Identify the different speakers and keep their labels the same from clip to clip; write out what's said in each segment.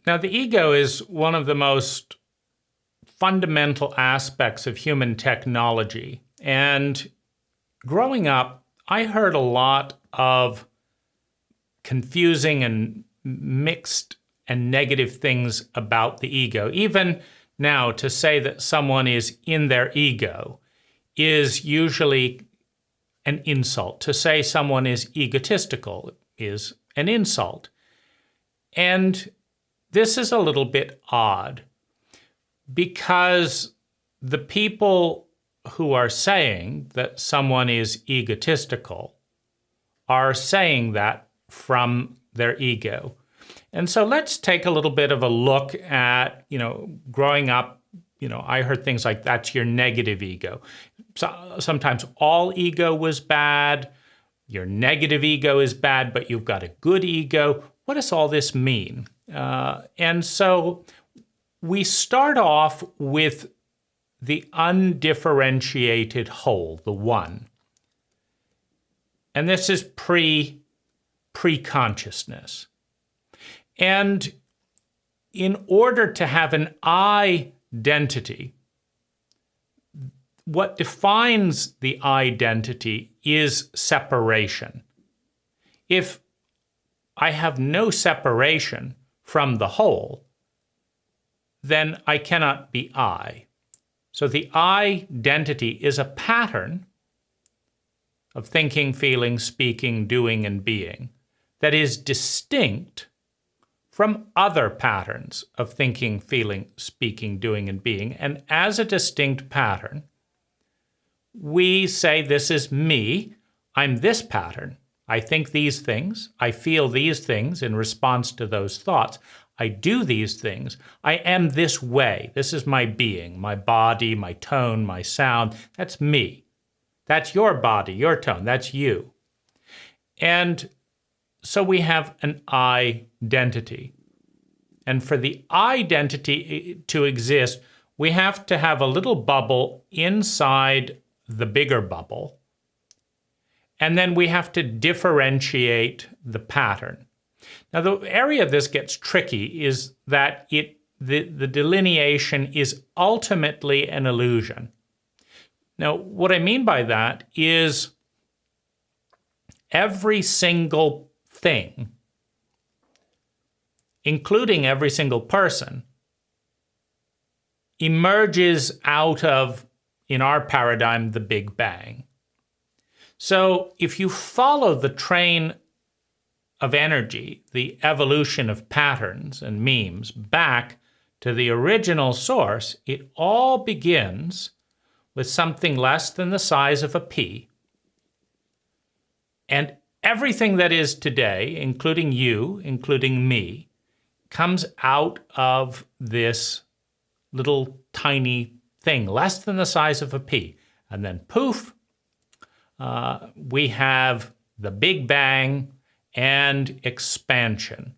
Speaker 1: Now, the ego is one of the most fundamental aspects of human technology. And growing up, I heard a lot of confusing and mixed and negative things about the ego. Even now, to say that someone is in their ego is usually an insult. To say someone is egotistical is an insult. And this is a little bit odd because the people who are saying that someone is egotistical are saying that from their ego. And so let's take a little bit of a look at, growing up, I heard things like, that's your negative ego. So sometimes all ego was bad, your negative ego is bad, but you've got a good ego. What does all this mean? And so we start off with the undifferentiated whole, the one. And this is pre-consciousness. And in order to have an identity, what defines the identity is separation. If I have no separation from the whole, then I cannot be I. So the identity is a pattern of thinking, feeling, speaking, doing, and being that is distinct from other patterns of thinking, feeling, speaking, doing, and being. And as a distinct pattern, we say, this is me, I'm this pattern. I think these things, I feel these things in response to those thoughts. I do these things. I am this way. This is my being, my body, my tone, my sound. That's me. That's your body, your tone. That's you. And so we have an identity. And for the identity to exist, we have to have a little bubble inside the bigger bubble. And then we have to differentiate the pattern. Now, the area this gets tricky is that the delineation is ultimately an illusion. Now, what I mean by that is every single thing, including every single person, emerges out of, in our paradigm, the Big Bang. So if you follow the train of energy, the evolution of patterns and memes, back to the original source, it all begins with something less than the size of a pea. And everything that is today, including you, including me, comes out of this little tiny thing, less than the size of a pea. And then poof, we have the Big Bang and expansion.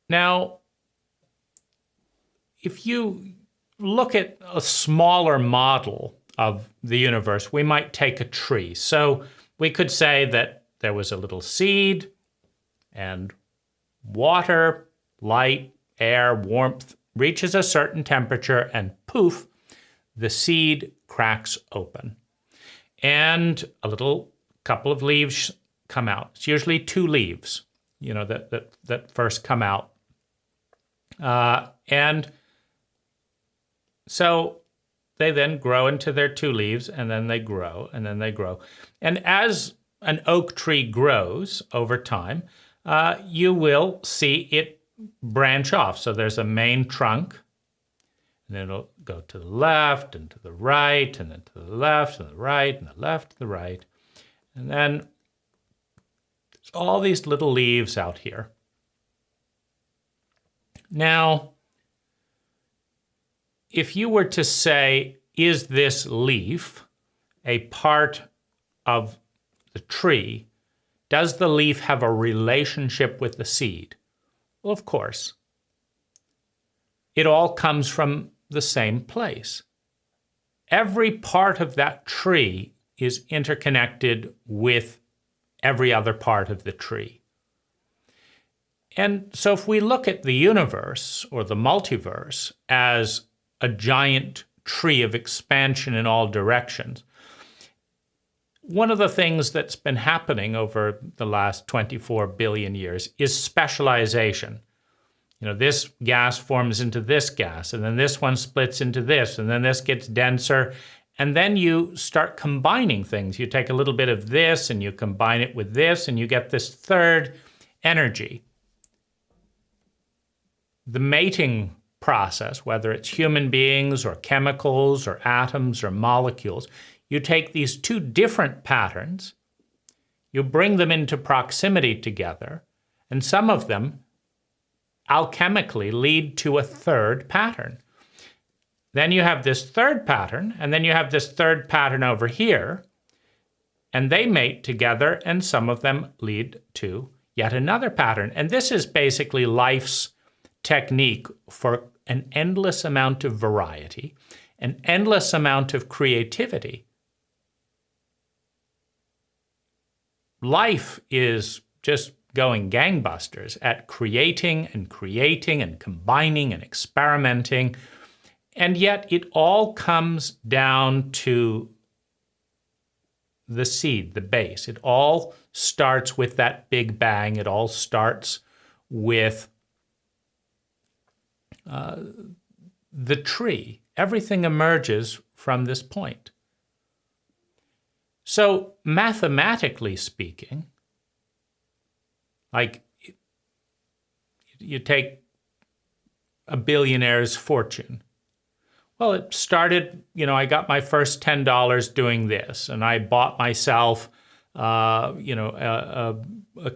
Speaker 1: Now, if you look at a smaller model of the universe, we might take a tree. So we could say that there was a little seed and water, light, air, warmth reaches a certain temperature and poof, the seed cracks open. And a little couple of leaves come out. It's usually 2 leaves, that first come out. And so they then grow into their 2 leaves, and then they grow, and then they grow. And as an oak tree grows over time, you will see it branch off. So there's a main trunk, and then it'll go to the left and to the right, and then to the left and the right, and the left and the right. And then there's all these little leaves out here. Now, if you were to say, is this leaf a part of the tree? Does the leaf have a relationship with the seed? Well, of course. It all comes from the same place. Every part of that tree is interconnected with every other part of the tree. And so if we look at the universe or the multiverse as a giant tree of expansion in all directions, one of the things that's been happening over the last 24 billion years is specialization. This gas forms into this gas, and then this one splits into this, and then this gets denser, and then you start combining things. You take a little bit of this, and you combine it with this, and you get this third energy. The mating process, whether it's human beings or chemicals or atoms or molecules, you take these two different patterns, you bring them into proximity together, and some of them alchemically lead to a third pattern. Then you have this third pattern, and then you have this third pattern over here, and they mate together, and some of them lead to yet another pattern. And this is basically life's technique for an endless amount of variety, an endless amount of creativity. Life is just going gangbusters at creating and combining and experimenting. And yet it all comes down to the seed, the base. It all starts with that big bang. It all starts with the tree. Everything emerges from this point. So mathematically speaking, like you take a billionaire's fortune. Well, it started, I got my first $10 doing this, and I bought myself, a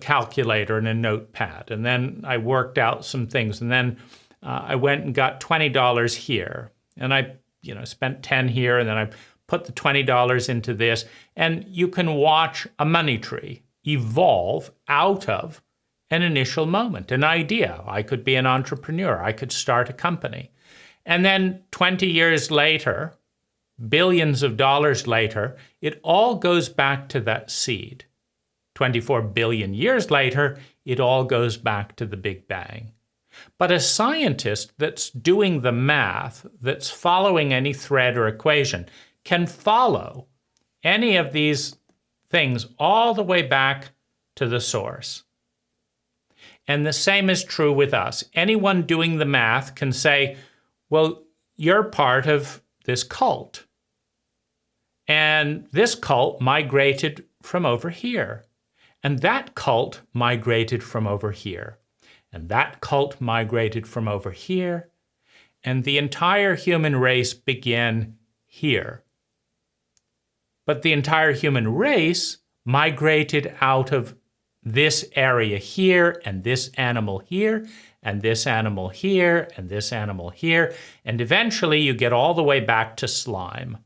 Speaker 1: calculator and a notepad, and then I worked out some things, and then I went and got $20 here, and I, spent 10 here, and then I put the $20 into this, and you can watch a money tree evolve out of an initial moment, an idea. I could be an entrepreneur. I could start a company. And then 20 years later, billions of dollars later, it all goes back to that seed. 24 billion years later, it all goes back to the Big Bang. But a scientist that's doing the math, that's following any thread or equation, can follow any of these things all the way back to the source. And the same is true with us. Anyone doing the math can say, well, you're part of this cult. And this cult migrated from over here. And that cult migrated from over here. And that cult migrated from over here. And the entire human race began here. But the entire human race migrated out of this area here, and this animal here, and this animal here, and this animal here, and eventually you get all the way back to slime.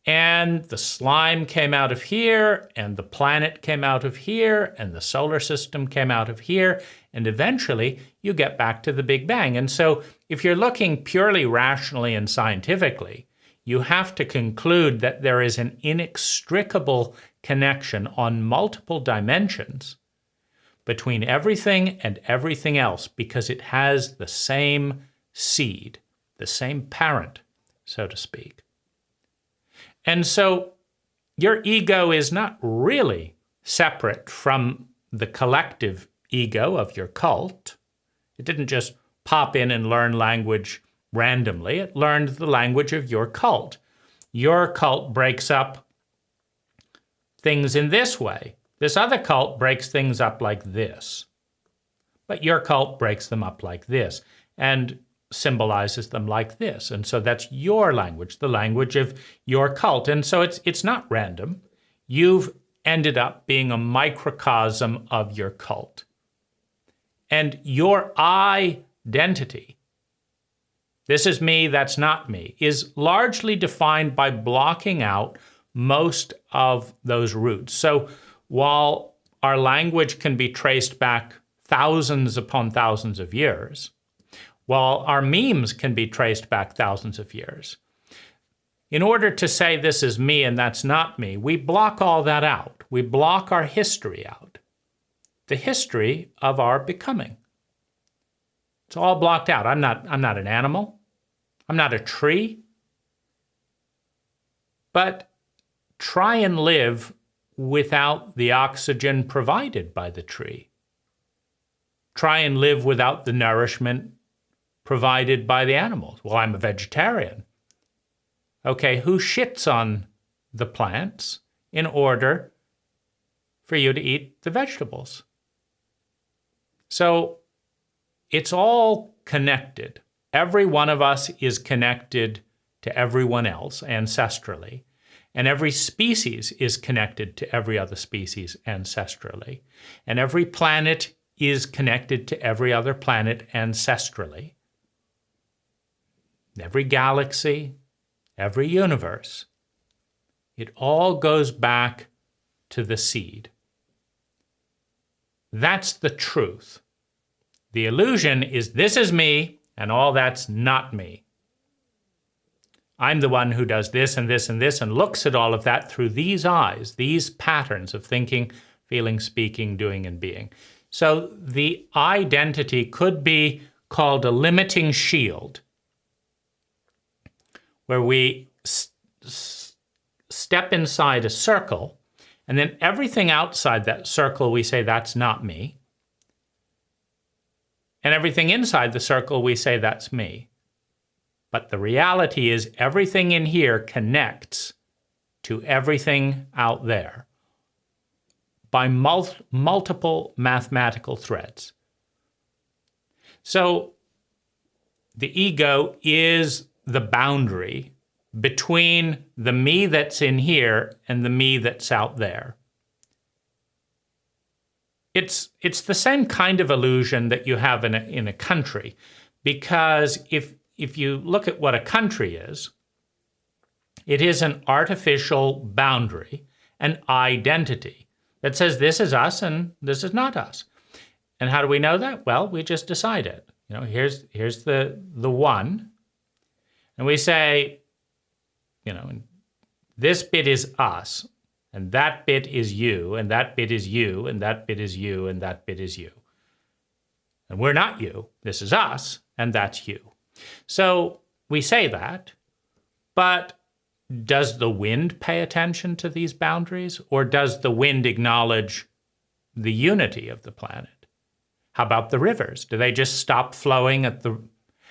Speaker 1: And the slime came out of here, and the planet came out of here, and the solar system came out of here, and eventually you get back to the Big Bang. And so if you're looking purely rationally and scientifically, you have to conclude that there is an inextricable connection on multiple dimensions between everything and everything else, because it has the same seed, the same parent, so to speak. And so your ego is not really separate from the collective ego of your cult. It didn't just pop in and learn language randomly. It learned the language of your cult. Your cult breaks up things in this way. This other cult breaks things up like this. But your cult breaks them up like this and symbolizes them like this. And so that's your language, the language of your cult. And so it's not random. You've ended up being a microcosm of your cult. And your identity, this is me, that's not me, is largely defined by blocking out most of those roots. So while our language can be traced back thousands upon thousands of years, while our memes can be traced back thousands of years, in order to say this is me and that's not me, we block all that out. We block our history out. the history of our becoming. It's all blocked out. I'm not an animal. I'm not a tree. But try and live without the oxygen provided by the tree. Try and live without the nourishment provided by the animals. Well, I'm a vegetarian. Okay, who shits on the plants in order for you to eat the vegetables? So it's all connected. Every one of us is connected to everyone else ancestrally, and every species is connected to every other species ancestrally, and every planet is connected to every other planet ancestrally. Every galaxy, every universe, it all goes back to the seed. That's the truth. The illusion is this is me, and all that's not me. I'm the one who does this and this and this and looks at all of that through these eyes, these patterns of thinking, feeling, speaking, doing, and being. So the identity could be called a limiting shield, where we step inside a circle, and then everything outside that circle we say, that's not me. And everything inside the circle we say, that's me. But the reality is everything in here connects to everything out there by multiple mathematical threads. So the ego is the boundary between the me that's in here and the me that's out there. It's the same kind of illusion that you have in a country, because if you look at what a country is, it is an artificial boundary, an identity that says this is us and this is not us. And how do we know that? Well, we just decide it. You know, here's the one, and we say, you know, this bit is us, and that bit is you, and that bit is you, and that bit is you, and that bit is you. And we're not you. This is us, and that's you. So we say that, but does the wind pay attention to these boundaries, or does the wind acknowledge the unity of the planet? How about the rivers? Do they just stop flowing at the...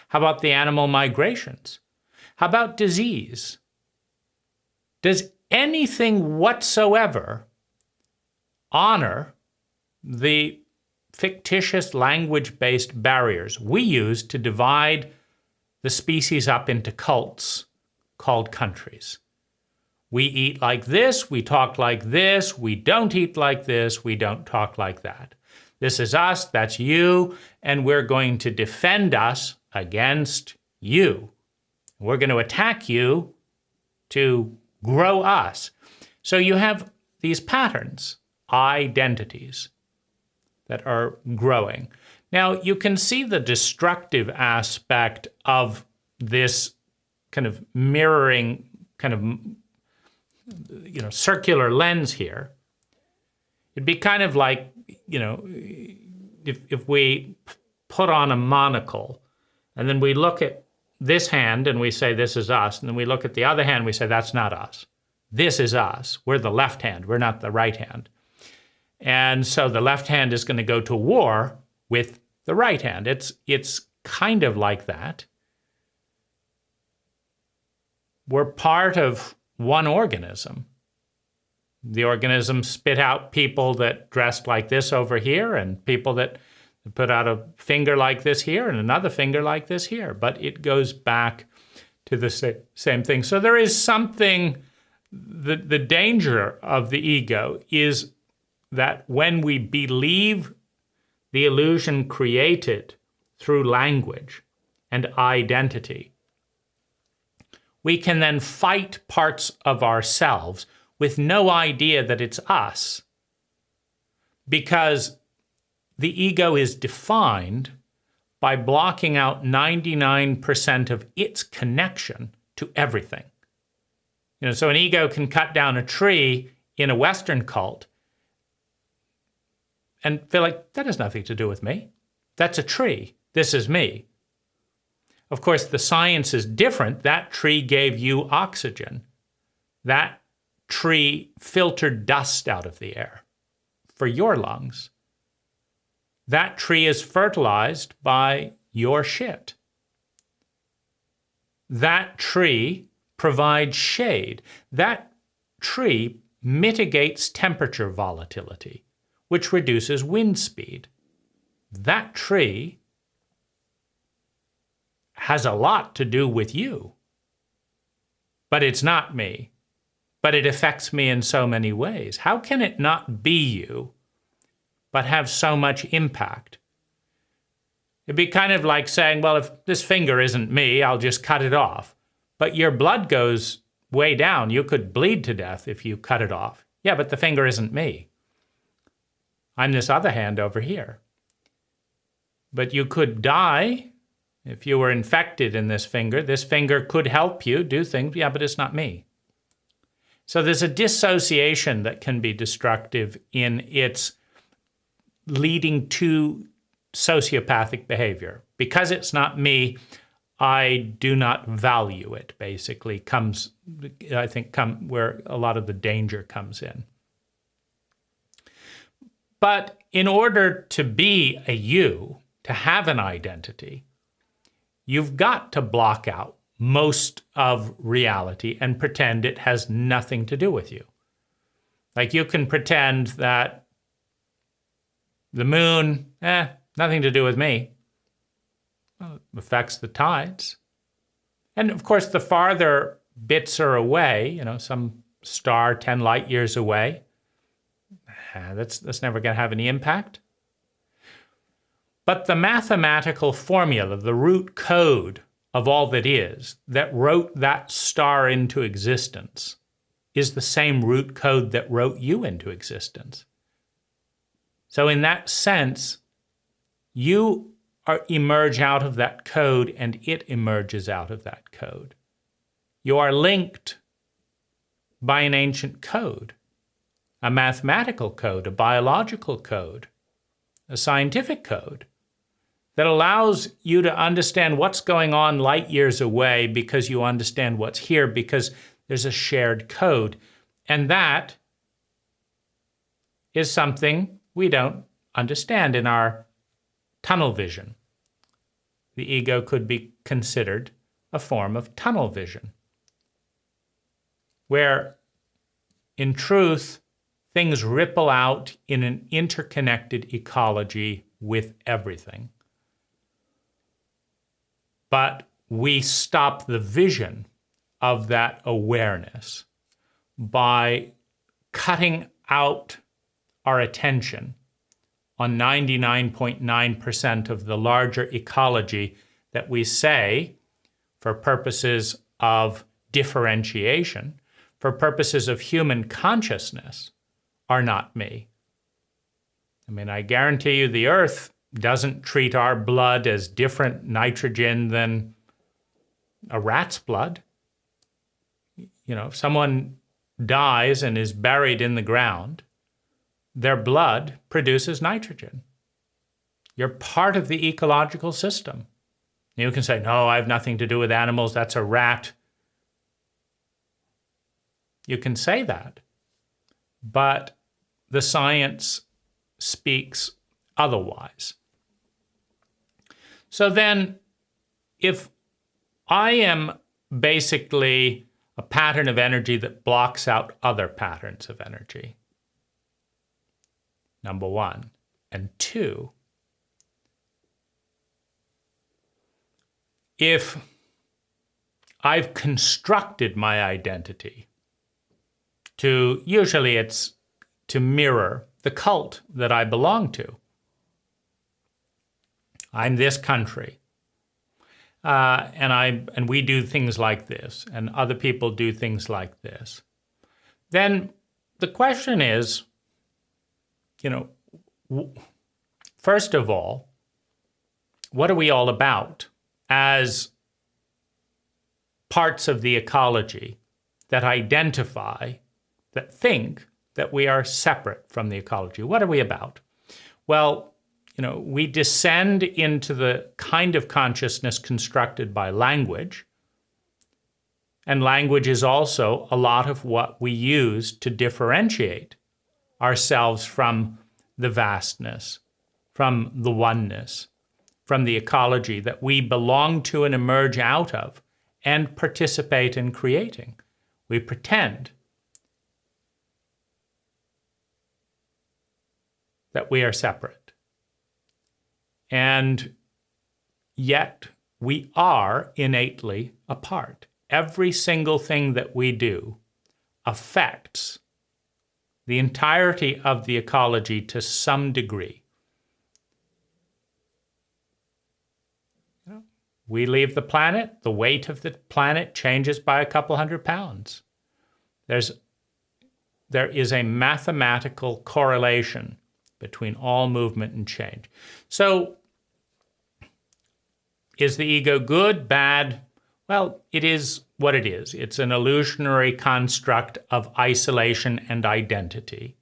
Speaker 1: How about the animal migrations? How about disease? Does anything whatsoever honor the fictitious language-based barriers we use to divide the species up into cults called countries? We eat like this, we talk like this, we don't eat like this, we don't talk like that. This is us, that's you, and we're going to defend us against you. We're going to attack you to grow us. So you have these patterns, identities, that are growing. Now, you can see the destructive aspect of this kind of mirroring, kind of, you know, circular lens here. It'd be kind of like, you know, if we put on a monocle and then we look at this hand and we say, this is us. And then we look at the other hand, we say, that's not us. This is us. We're the left hand. We're not the right hand. And so the left hand is going to go to war with the right hand. It's kind of like that. We're part of one organism. The organism spit out people that dressed like this over here and people that put out a finger like this here and another finger like this here. But it goes back to the same thing. So there is something, the danger of the ego is that when we believe the illusion created through language and identity, we can then fight parts of ourselves with no idea that it's us, because the ego is defined by blocking out 99% of its connection to everything. You know, so an ego can cut down a tree in a Western cult and feel like that has nothing to do with me. That's a tree. This is me. Of course, the science is different. That tree gave you oxygen. That tree filtered dust out of the air for your lungs. That tree is fertilized by your shit. That tree provides shade. That tree mitigates temperature volatility, which reduces wind speed. That tree has a lot to do with you. But it's not me. But it affects me in so many ways. How can it not be you, but have so much impact? It'd be kind of like saying, well, if this finger isn't me, I'll just cut it off. But your blood goes way down. You could bleed to death if you cut it off. Yeah, but the finger isn't me. I'm this other hand over here. But you could die if you were infected in this finger. This finger could help you do things. Yeah, but it's not me. So there's a dissociation that can be destructive in its leading to sociopathic behavior. Because it's not me, I do not value it, basically, comes, I think, where a lot of the danger comes in. But in order to be a you, to have an identity, you've got to block out most of reality and pretend it has nothing to do with you. Like you can pretend that the moon, nothing to do with me. Well, it affects the tides. And of course, the farther bits are away, some star 10 light years away, that's never going to have any impact. But the mathematical formula, the root code of all that is, that wrote that star into existence, is the same root code that wrote you into existence. So in that sense, you emerge out of that code and it emerges out of that code. You are linked by an ancient code, a mathematical code, a biological code, a scientific code that allows you to understand what's going on light years away because you understand what's here because there's a shared code. And that is something we don't understand in our tunnel vision. The ego could be considered a form of tunnel vision, where in truth, things ripple out in an interconnected ecology with everything. But we stop the vision of that awareness by cutting out our attention on 99.9% of the larger ecology that we say, for purposes of differentiation, for purposes of human consciousness, are not me. I mean, I guarantee you the Earth doesn't treat our blood as different nitrogen than a rat's blood. If someone dies and is buried in the ground, their blood produces nitrogen. You're part of the ecological system. You can say, no, I have nothing to do with animals, that's a rat. You can say that, but the science speaks otherwise. So then, if I am basically a pattern of energy that blocks out other patterns of energy, number one, and two, if I've constructed my identity usually it's to mirror the cult that I belong to. I'm this country, and we do things like this, and other people do things like this. Then the question is, first of all, what are we all about as parts of the ecology that identify, that think that we are separate from the ecology? What are we about? Well, we descend into the kind of consciousness constructed by language. And language is also a lot of what we use to differentiate ourselves from the vastness, from the oneness, from the ecology that we belong to and emerge out of and participate in creating. We pretend that we are separate. And yet we are innately a part. Every single thing that we do affects the entirety of the ecology to some degree. We leave the planet, the weight of the planet changes by a couple 100 pounds. There is a mathematical correlation between all movement and change. So, is the ego good, bad? Well, it is what it is. It's an illusionary construct of isolation and identity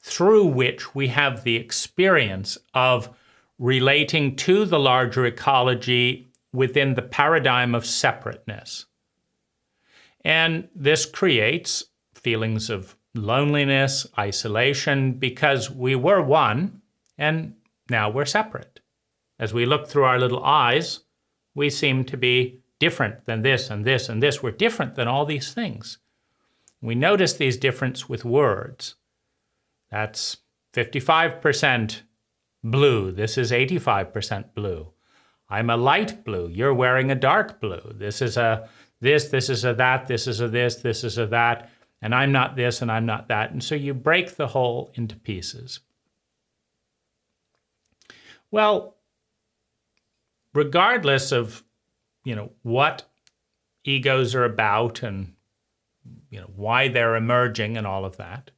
Speaker 1: through which we have the experience of relating to the larger ecology within the paradigm of separateness. And this creates feelings of loneliness, isolation, because we were one and now we're separate. As we look through our little eyes, we seem to be different than this and this and this. We're different than all these things. We notice these differences with words. That's 55% blue. This is 85% blue. I'm a light blue. You're wearing a dark blue. This is a this is a that, this is a this is a that, and I'm not this and I'm not that. And so you break the whole into pieces. Well, regardless of what egos are about and why they're emerging and all of that,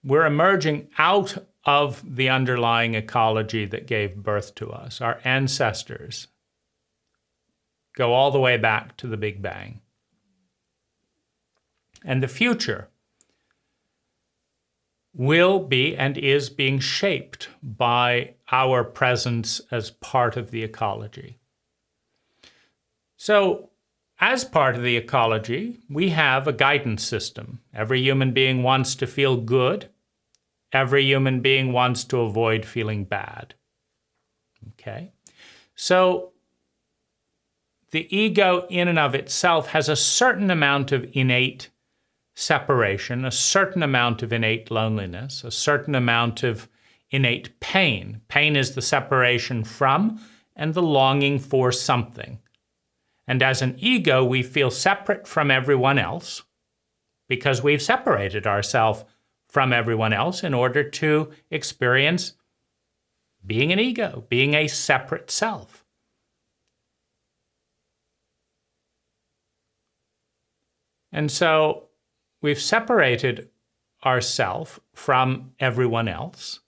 Speaker 1: we're emerging out of the underlying ecology that gave birth to us. Our ancestors go all the way back to the Big Bang. And the future will be and is being shaped by our presence as part of the ecology. So, as part of the ecology, we have a guidance system. Every human being wants to feel good. Every human being wants to avoid feeling bad. Okay? So, the ego in and of itself has a certain amount of innate separation, a certain amount of innate loneliness, a certain amount of innate pain. Pain is the separation from and the longing for something. And as an ego, we feel separate from everyone else because we've separated ourselves from everyone else in order to experience being an ego, being a separate self. And so we've separated ourselves from everyone else,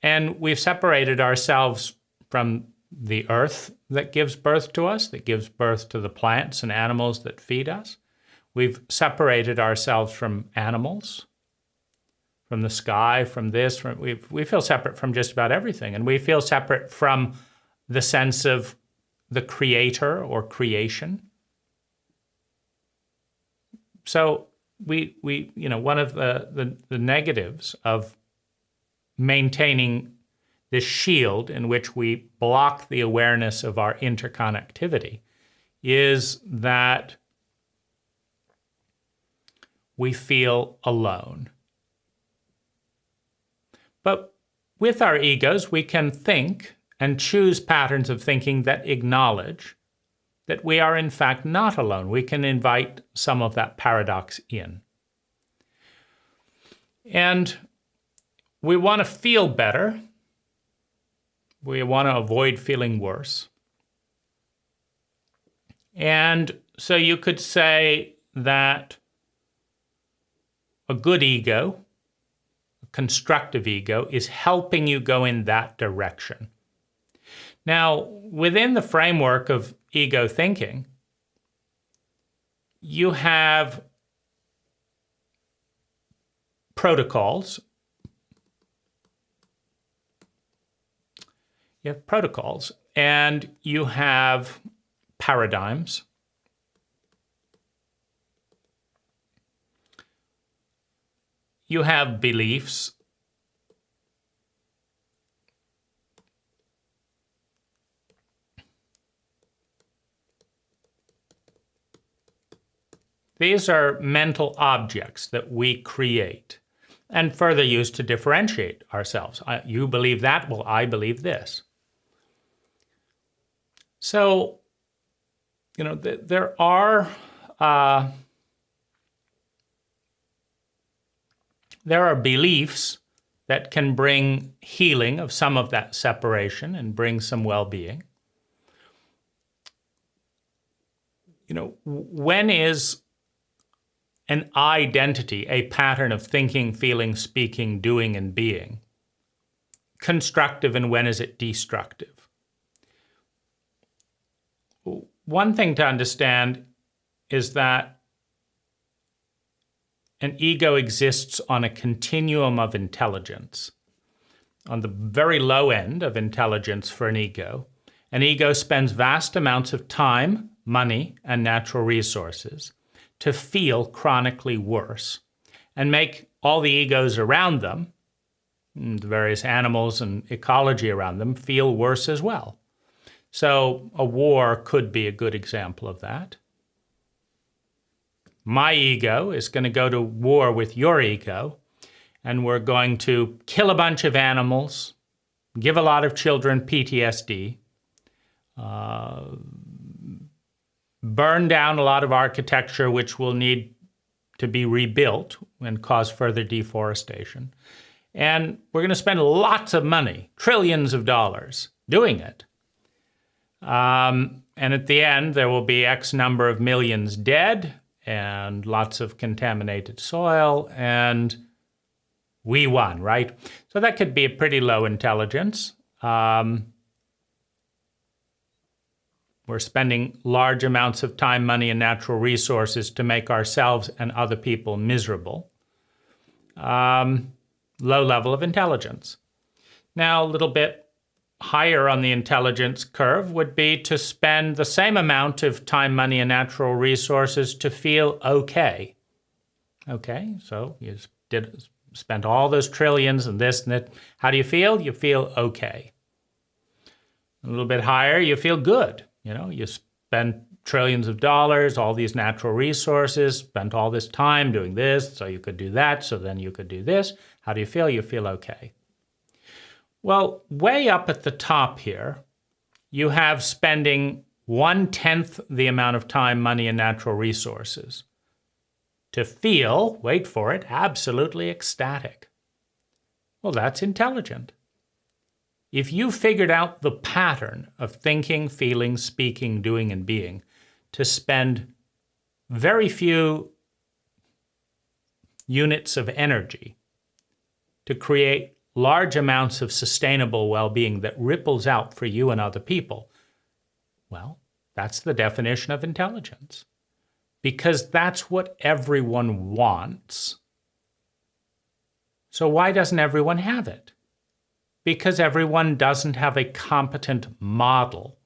Speaker 1: and we've separated ourselves from the earth that gives birth to us, that gives birth to the plants and animals that feed us. We've separated ourselves from animals, from the sky, from this. We feel separate from just about everything, and we feel separate from the sense of the creator or creation. So we one of the negatives of maintaining this shield in which we block the awareness of our interconnectivity is that we feel alone. But with our egos, we can think and choose patterns of thinking that acknowledge that we are in fact not alone. We can invite some of that paradox in. And we want to feel better. We want to avoid feeling worse. And so you could say that a good ego, a constructive ego, is helping you go in that direction. Now, within the framework of ego thinking, you have protocols. You have protocols, and you have paradigms. You have beliefs. These are mental objects that we create and further use to differentiate ourselves. You believe that, well, I believe this. So, you know, there are beliefs that can bring healing of some of that separation and bring some well-being. You know, when is an identity, a pattern of thinking, feeling, speaking, doing, and being, constructive, and when is it destructive? One thing to understand is that an ego exists on a continuum of intelligence. On the very low end of intelligence for an ego spends vast amounts of time, money, and natural resources to feel chronically worse and make all the egos around them, the various animals and ecology around them, feel worse as well. So a war could be a good example of that. My ego is going to go to war with your ego, and we're going to kill a bunch of animals, give a lot of children PTSD, burn down a lot of architecture which will need to be rebuilt and cause further deforestation. And we're going to spend lots of money, trillions of dollars, doing it. And at the end, there will be X number of millions dead and lots of contaminated soil, and we won, right? So that could be a pretty low intelligence. We're spending large amounts of time, money, and natural resources to make ourselves and other people miserable. Low level of intelligence. Now, a little bit higher on the intelligence curve would be to spend the same amount of time, money, and natural resources to feel okay. Okay, so you spent all those trillions and this and that. How do you feel? You feel okay. A little bit higher, you feel good. You know, you spend trillions of dollars, all these natural resources, spent all this time doing this, so you could do that, so then you could do this. How do you feel? You feel okay. Well, way up at the top here, you have spending 1/10 the amount of time, money, and natural resources to feel, wait for it, absolutely ecstatic. Well, that's intelligent. If you figured out the pattern of thinking, feeling, speaking, doing, and being to spend very few units of energy to create large amounts of sustainable well-being that ripples out for you and other people, well, that's the definition of intelligence. Because that's what everyone wants. So why doesn't everyone have it? Because everyone doesn't have a competent model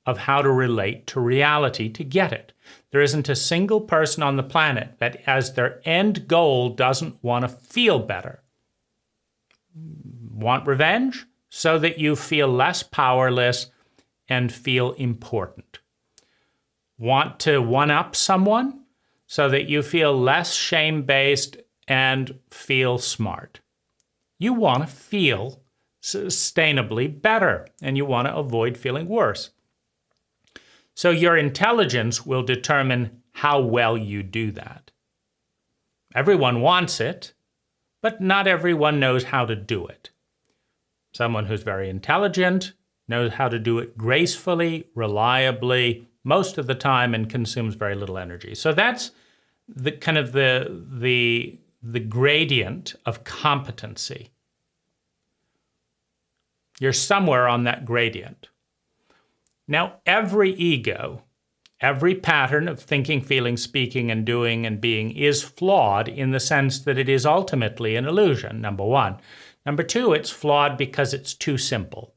Speaker 1: of how to relate to reality to get it. There isn't a single person on the planet that as their end goal doesn't want to feel better. Want revenge? So that you feel less powerless and feel important. Want to one-up someone? So that you feel less shame-based and feel smart. You want to feel sustainably better, and you want to avoid feeling worse. So your intelligence will determine how well you do that. Everyone wants it, but not everyone knows how to do it. Someone who's very intelligent knows how to do it gracefully, reliably, most of the time, and consumes very little energy. So that's the kind of the gradient of competency. You're somewhere on that gradient. Now, every ego Every pattern of thinking, feeling, speaking, and doing and being is flawed in the sense that it is ultimately an illusion, number one. Number two, it's flawed because it's too simple.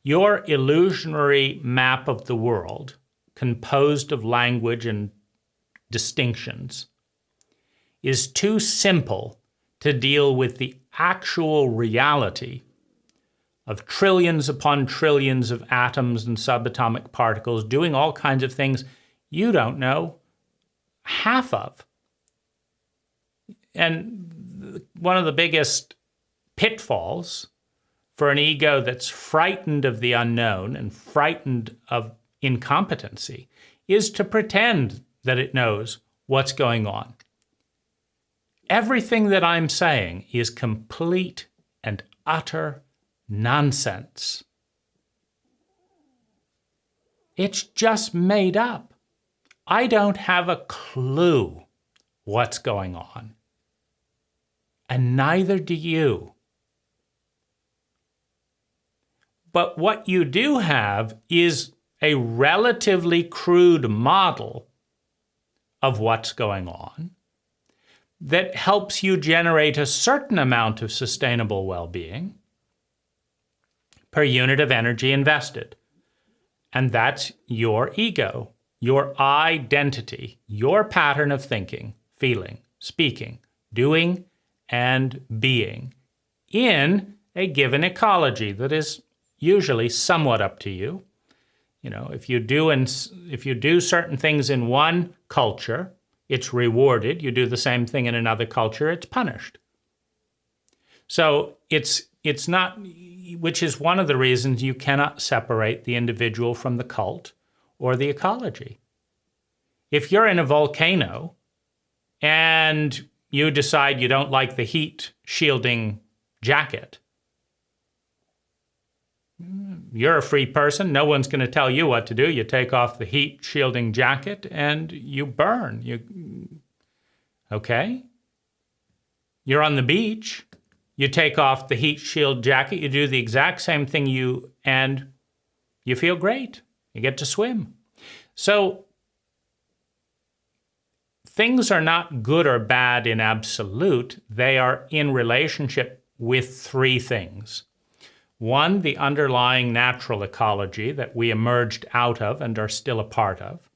Speaker 1: Your illusionary map of the world, composed of language and distinctions, is too simple to deal with the actual reality of trillions upon trillions of atoms and subatomic particles doing all kinds of things you don't know half of. And one of the biggest pitfalls for an ego that's frightened of the unknown and frightened of incompetency is to pretend that it knows what's going on. Everything that I'm saying is complete and utter nonsense. It's just made up. I don't have a clue what's going on. And neither do you. But what you do have is a relatively crude model of what's going on that helps you generate a certain amount of sustainable well-being per unit of energy invested. And that's your ego, your identity, your pattern of thinking, feeling, speaking, doing, and being in a given ecology that is usually somewhat up to you. You know, if you do certain things in one culture, it's rewarded. You do the same thing in another culture, it's punished. So it's not, which is one of the reasons you cannot separate the individual from the cult or the ecology. If you're in a volcano and you decide you don't like the heat shielding jacket, you're a free person. No one's going to tell you what to do. You take off the heat shielding jacket and you burn. Okay? You're on the beach. You take off the heat shield jacket. You do the exact same thing and you feel great. You get to swim. So things are not good or bad in absolute. They are in relationship with three things. One, the underlying natural ecology that we emerged out of and are still a part of.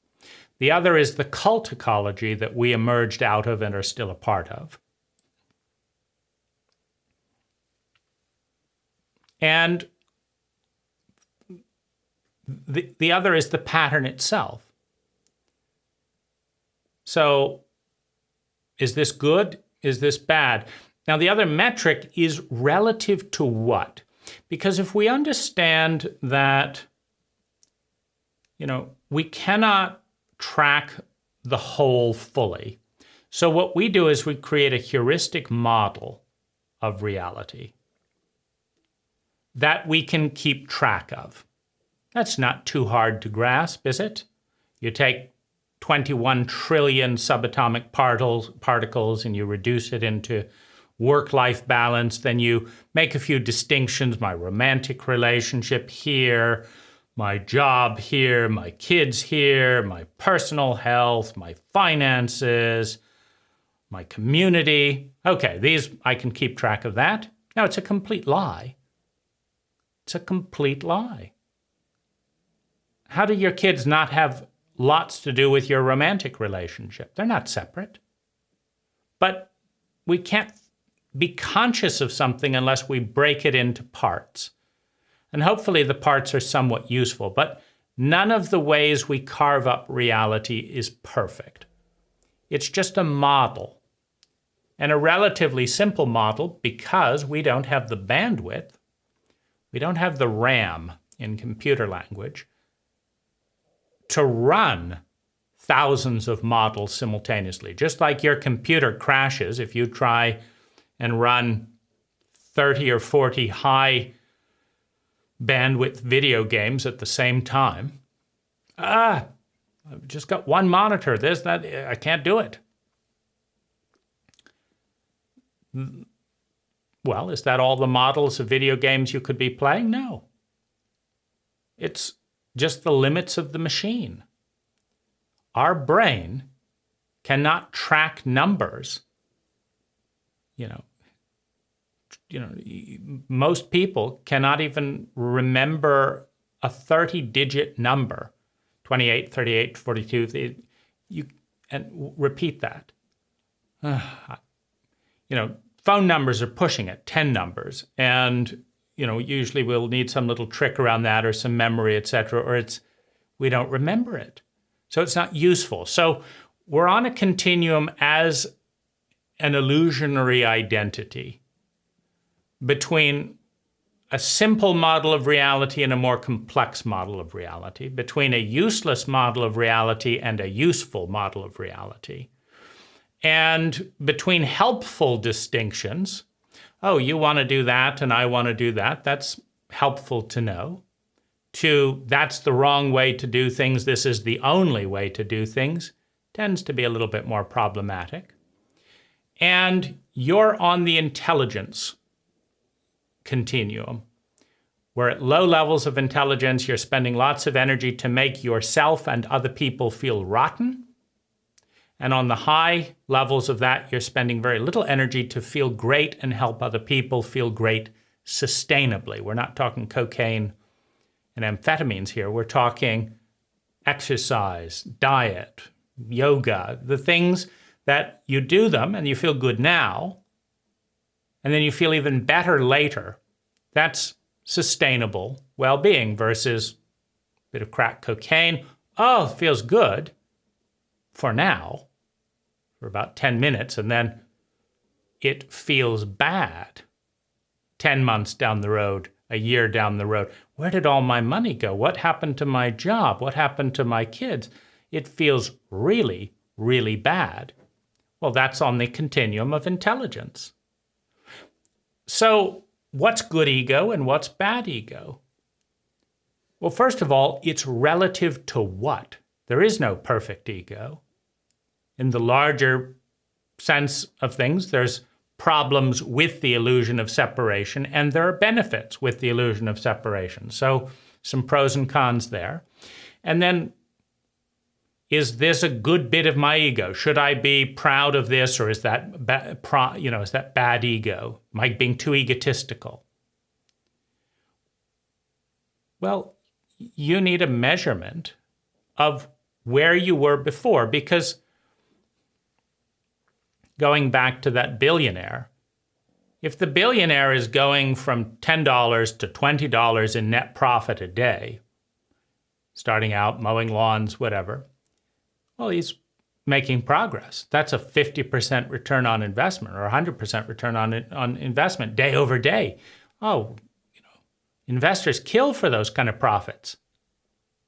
Speaker 1: The other is the cult ecology that we emerged out of and are still a part of. And the other is the pattern itself. So, is this good? Is this bad? Now, the other metric is relative to what? Because if we understand that, we cannot track the whole fully. So what we do is we create a heuristic model of reality that we can keep track of. That's not too hard to grasp, is it? You take 21 trillion subatomic particles and you reduce it into work-life balance, then you make a few distinctions, my romantic relationship here, my job here, my kids here, my personal health, my finances, my community. Okay, these, I can keep track of that. Now, it's a complete lie. It's a complete lie. How do your kids not have lots to do with your romantic relationship? They're not separate. But we can't be conscious of something unless we break it into parts. And hopefully the parts are somewhat useful, but none of the ways we carve up reality is perfect. It's just a model, and a relatively simple model because we don't have the bandwidth, we don't have the RAM in computer language to run thousands of models simultaneously. Just like your computer crashes if you try and run 30 or 40 high bandwidth video games at the same time. I've just got one monitor. There's that. I can't do it. Well, is that all the models of video games you could be playing? No. It's just the limits of the machine. our brain cannot track numbers. Most people cannot even remember a 30-digit number, 28, 38, 42. And repeat that. Phone numbers are pushing it, 10 numbers. And, usually we'll need some little trick around that or some memory, et cetera, or we don't remember it. So it's not useful. So we're on a continuum as an illusionary identity between a simple model of reality and a more complex model of reality, between a useless model of reality and a useful model of reality, and between helpful distinctions. Oh, you want to do that and I want to do that. That's helpful to know. To that's the wrong way to do things, this is the only way to do things, tends to be a little bit more problematic. And you're on the intelligence continuum, where at low levels of intelligence, you're spending lots of energy to make yourself and other people feel rotten. And on the high levels of that, you're spending very little energy to feel great and help other people feel great sustainably. We're not talking cocaine and amphetamines here. We're talking exercise, diet, yoga, the things that you do them and you feel good now, and then you feel even better later. That's sustainable well-being versus a bit of crack cocaine. Oh, it feels good for now, for about 10 minutes, and then it feels bad 10 months down the road, a year down the road. Where did all my money go? What happened to my job? What happened to my kids? It feels really, really bad. Well, that's on the continuum of intelligence. So what's good ego and what's bad ego? Well, first of all, it's relative to what? There is no perfect ego. In the larger sense of things, there's problems with the illusion of separation, and there are benefits with the illusion of separation. So some pros and cons there. And then, is this a good bit of my ego? Should I be proud of this, or is that is that bad ego? Am I being too egotistical? Well, you need a measurement of where you were before, because going back to that billionaire, if the billionaire is going from $10 to $20 in net profit a day, starting out mowing lawns, whatever, well, he's making progress. That's a 50% return on investment or 100% return on investment day over day. Oh, investors kill for those kind of profits.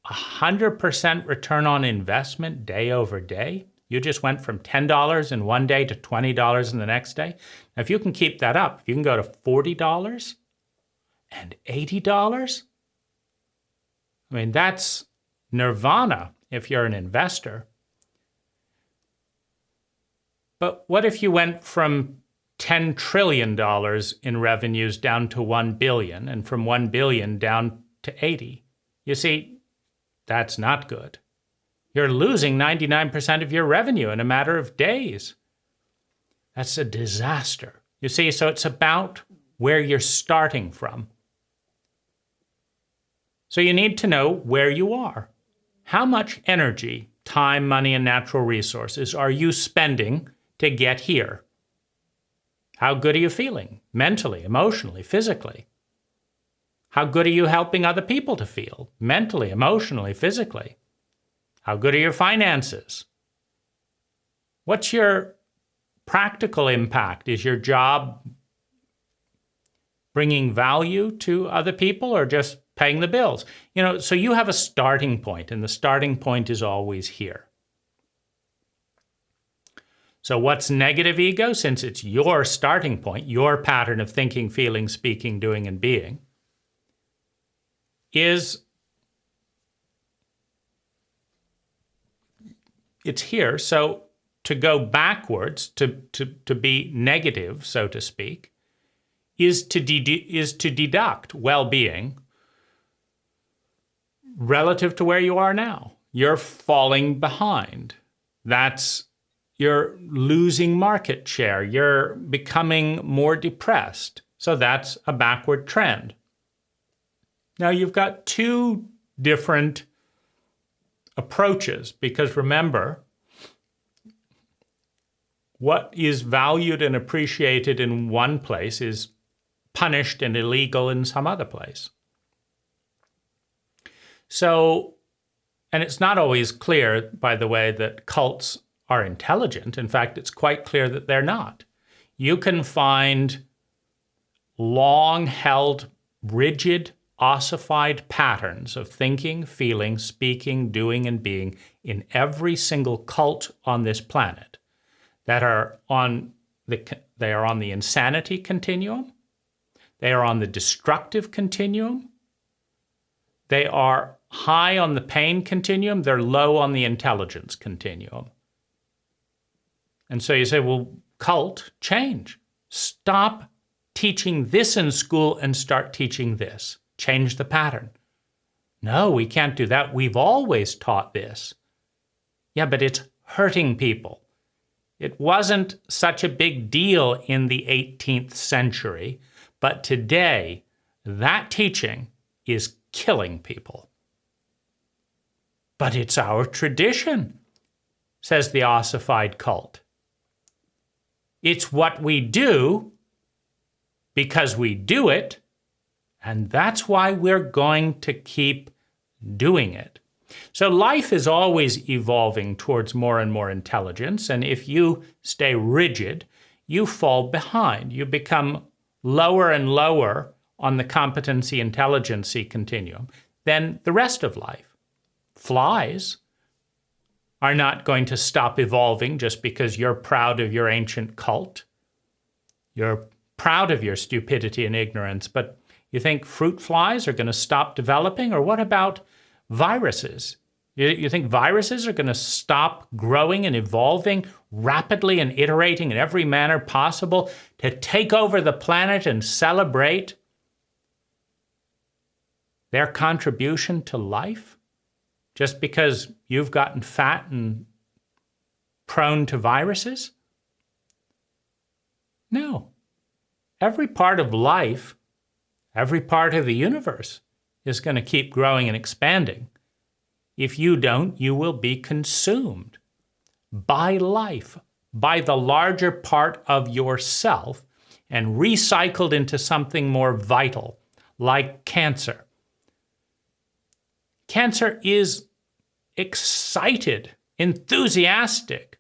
Speaker 1: 100% return on investment day over day. You just went from $10 in one day to $20 in the next day. Now, if you can keep that up, if you can go to $40 and $80, I mean, that's nirvana if you're an investor. But what if you went from $10 trillion in revenues down to $1 billion, and from $1 billion down to 80? You see, that's not good. You're losing 99% of your revenue in a matter of days. That's a disaster. You see, so it's about where you're starting from. So you need to know where you are. How much energy, time, money, and natural resources are you spending to get here? How good are you feeling? Mentally, emotionally, physically? How good are you helping other people to feel? Mentally, emotionally, physically? How good are your finances? What's your practical impact? Is your job bringing value to other people or just paying the bills? So you have a starting point, and the starting point is always here. So what's negative ego? Since it's your starting point, your pattern of thinking, feeling, speaking, doing, and being, it's here. So to go backwards, to be negative, so to speak, is to deduct well-being relative to where you are now. you're falling behind. You're losing market share. You're becoming more depressed. So that's a backward trend. Now you've got two different approaches, because remember, what is valued and appreciated in one place is punished and illegal in some other place. So, and it's not always clear, by the way, that cults are intelligent. In fact, it's quite clear that they're not. You can find long-held, rigid, ossified patterns of thinking, feeling, speaking, doing, and being in every single cult on this planet that are they are on the insanity continuum, they are on the destructive continuum, they are high on the pain continuum, they're low on the intelligence continuum. And so you say, well, cult, change. Stop teaching this in school and start teaching this. Change the pattern. No, we can't do that. We've always taught this. Yeah, but it's hurting people. It wasn't such a big deal in the 18th century, but today, that teaching is killing people. But it's our tradition, says the ossified cult. It's what we do because we do it, and that's why we're going to keep doing it. So life is always evolving towards more and more intelligence, and if you stay rigid, you fall behind. You become lower and lower on the competency intelligency continuum than the rest of life. Flies are not going to stop evolving just because you're proud of your ancient cult. You're proud of your stupidity and ignorance, but you think fruit flies are going to stop developing? Or what about viruses? You think viruses are going to stop growing and evolving rapidly and iterating in every manner possible to take over the planet and celebrate their contribution to life just because you've gotten fat and prone to viruses? No. Every part of life, every part of the universe is going to keep growing and expanding. If you don't, you will be consumed by life, by the larger part of yourself, and recycled into something more vital, like cancer. Cancer is excited, enthusiastic,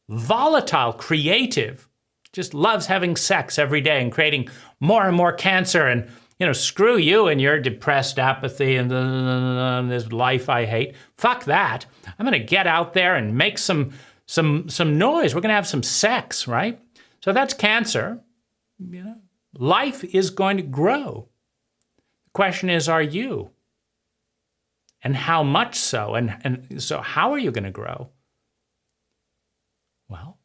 Speaker 1: volatile, creative, just loves having sex every day and creating more and more cancer, and screw you and your depressed apathy and this life I hate. Fuck that. I'm going to get out there and make some noise. We're going to have some sex, right? So that's cancer. Life is going to grow. The question is, are you? And how much so? And so how are you going to grow? Well,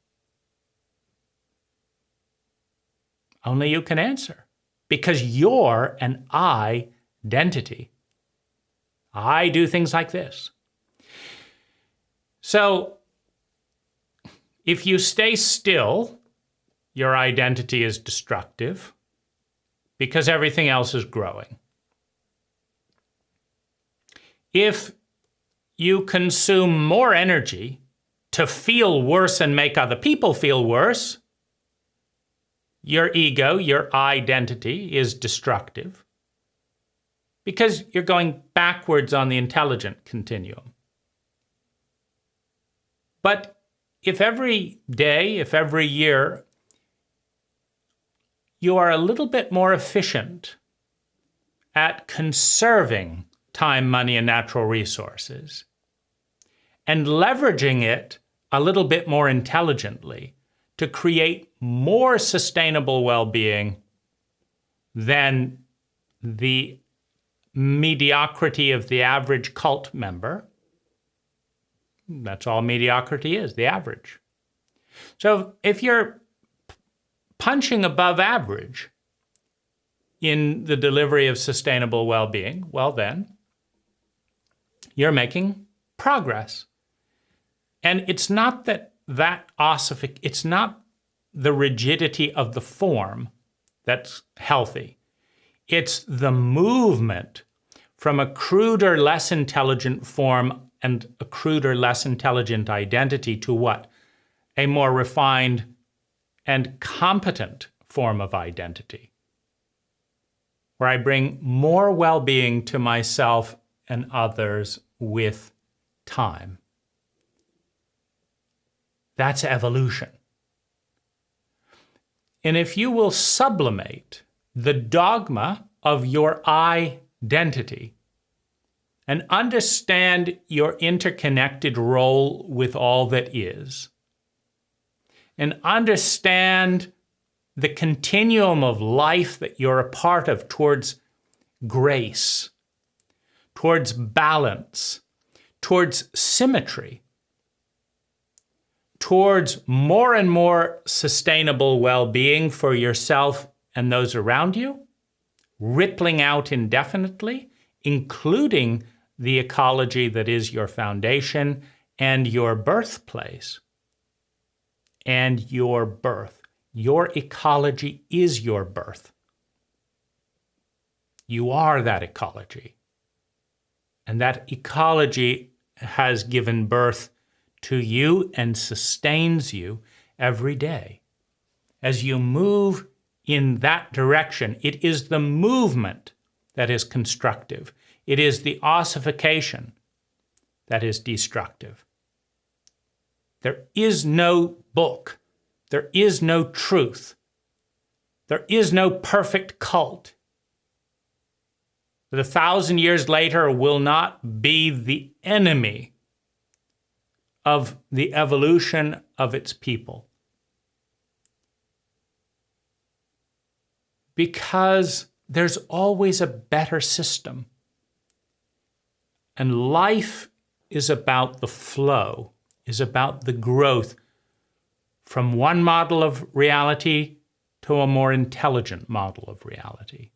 Speaker 1: only you can answer. Because you're an identity. I do things like this. So if you stay still, your identity is destructive because everything else is growing. If you consume more energy to feel worse and make other people feel worse, your ego, your identity, is destructive because you're going backwards on the intelligent continuum. But if every day, if every year, you are a little bit more efficient at conserving time, money, and natural resources, and leveraging it a little bit more intelligently to create more sustainable well-being than the mediocrity of the average cult member. That's all mediocrity is, the average. So if you're punching above average in the delivery of sustainable well-being, well then, you're making progress. And it's not it's not the rigidity of the form that's healthy. It's the movement from a cruder, less intelligent form and a cruder, less intelligent identity to what? A more refined and competent form of identity, where I bring more well-being to myself and others with time. That's evolution. And if you will sublimate the dogma of your identity and understand your interconnected role with all that is, and understand the continuum of life that you're a part of towards grace, towards balance, towards symmetry, towards more and more sustainable well-being for yourself and those around you, rippling out indefinitely, including the ecology that is your foundation and your birthplace and your birth. Your ecology is your birth. You are that ecology. And that ecology has given birth to you and sustains you every day. As you move in that direction, it is the movement that is constructive. It is the ossification that is destructive. There is no book. There is no truth. There is no perfect cult that 1,000 years later will not be the enemy of the evolution of its people. Because there's always a better system. And life is about the flow, is about the growth from one model of reality to a more intelligent model of reality.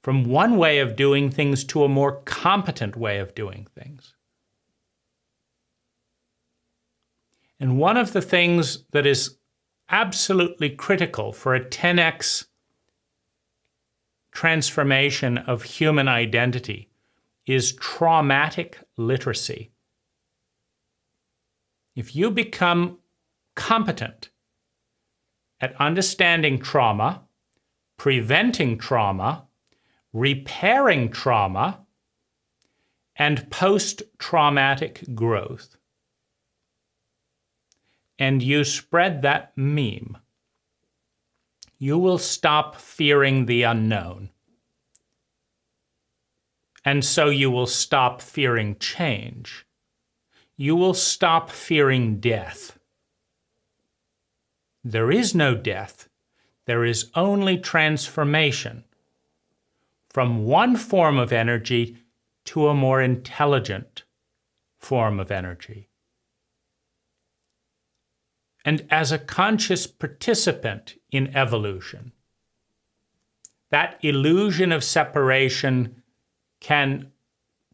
Speaker 1: From one way of doing things to a more competent way of doing things. And one of the things that is absolutely critical for a 10x transformation of human identity is traumatic literacy. If you become competent at understanding trauma, preventing trauma, repairing trauma, and post-traumatic growth, and you spread that meme, you will stop fearing the unknown. And so you will stop fearing change. You will stop fearing death. There is no death. There is only transformation from one form of energy to a more intelligent form of energy. And as a conscious participant in evolution, that illusion of separation can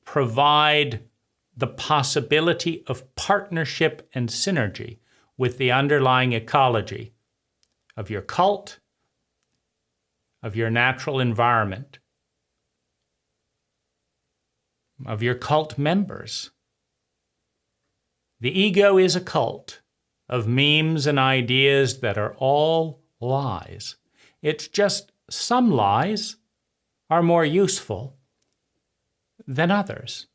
Speaker 1: provide the possibility of partnership and synergy with the underlying ecology of your cult, of your natural environment, of your cult members. The ego is a cult of memes and ideas that are all lies. It's just some lies are more useful than others.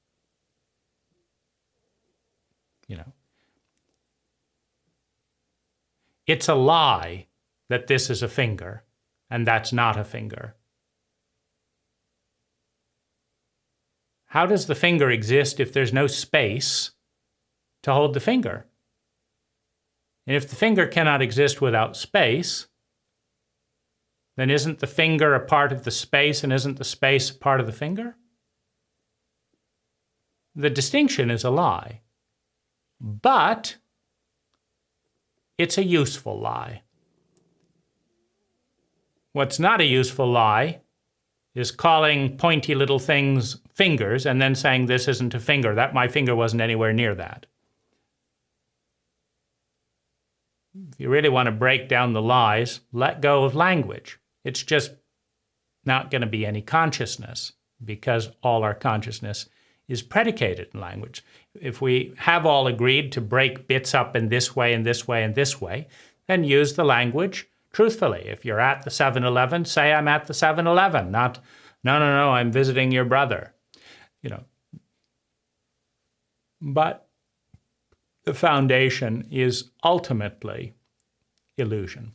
Speaker 1: You know, it's a lie that this is a finger and that's not a finger. How does the finger exist if there's no space to hold the finger? And if the finger cannot exist without space, then isn't the finger a part of the space and isn't the space a part of the finger? The distinction is a lie, but it's a useful lie. What's not a useful lie is calling pointy little things fingers and then saying this isn't a finger, that my finger wasn't anywhere near that. If you really want to break down the lies, let go of language. It's just not going to be any consciousness because all our consciousness is predicated in language. If we have all agreed to break bits up in this way and this way and this way, then use the language truthfully. If you're at the 7-Eleven, say I'm at the 7-Eleven, not no, I'm visiting your brother. But the foundation is ultimately illusion.